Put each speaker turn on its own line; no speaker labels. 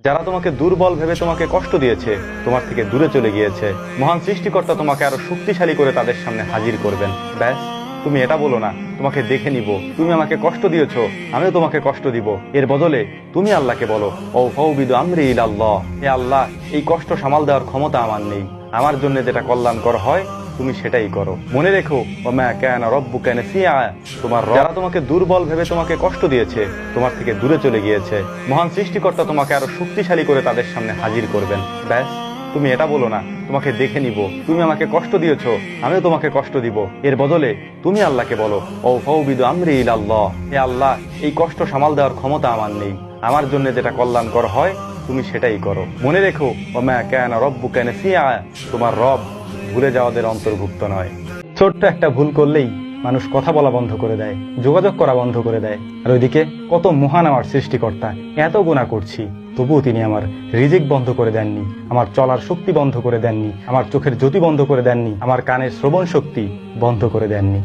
যারা তোমাকে দুর্বল ভেবে তোমাকে কষ্ট দিয়েছে, তোমার থেকে দূরে চলে গিয়েছে, মহান সৃষ্টিকর্তা তোমাকে আরো শক্তিশালী করে তাদের সামনে হাজির করবেন। ব্যাস, তুমি এটা বলো না তোমাকে দেখে নিব, তুমি আমাকে কষ্ট দিয়েছো, আমিও তোমাকে কষ্ট দিব। এর বদলে তুমি আল্লাহকে বলো, ও ফাউবিদু আমরি ইলাল্লাহ, হে আল্লাহ, এই কষ্ট সামাল দেওয়ার ক্ষমতা আমার নেই, আমার জন্য যেটা কল্যাণকর হয় তুমি সেটাই করো। মনে রেখো, ওমা কানা রাব্বুকা নাসিয়া, তোমার যারা তোমাকে দুর্বল ভেবে তোমাকে কষ্ট দিয়েছে, তোমার থেকে দূরে চলে গিয়েছে, মহান সৃষ্টিকর্তা তোমাকে আরো শক্তিশালী করে তাদের সামনে হাজির করবেন। ব্যাস, তুমি এটা বলো না তোমাকে দেখে নিব, তুমি আমাকে কষ্ট দিয়েছো, আমিও তোমাকে কষ্ট দিব। এর বদলে তুমি আল্লাহকে বলো, ও ফাউবিদু আমরি ইলাল্লাহ, হে আল্লাহ, এই কষ্ট সামাল দেওয়ার ক্ষমতা আমার নেই, আমার জন্য যেটা কল্যাণকর হয় তুমি সেটাই করো। মনে রেখো, ওমা কানা রাব্বুকা নাসিয়া, তোমার রব ভুলে যাওয়াদের অন্তর্ভুক্ত নয়। ছোট্ট একটা ভুল করলেই মানুষ কথা বলা বন্ধ করে দেয়, যোগাযোগ করা বন্ধ করে দেয়। আর ওইদিকে কত মহান আমার সৃষ্টিকর্তা, এত গুনাহ করছি, তবুও তিনি আমার রিজিক বন্ধ করে দেননি, আমার চলার শক্তি বন্ধ করে দেননি, আমার চোখের জ্যোতি বন্ধ করে দেননি, আমার কানের শ্রবণ শক্তি বন্ধ করে দেননি।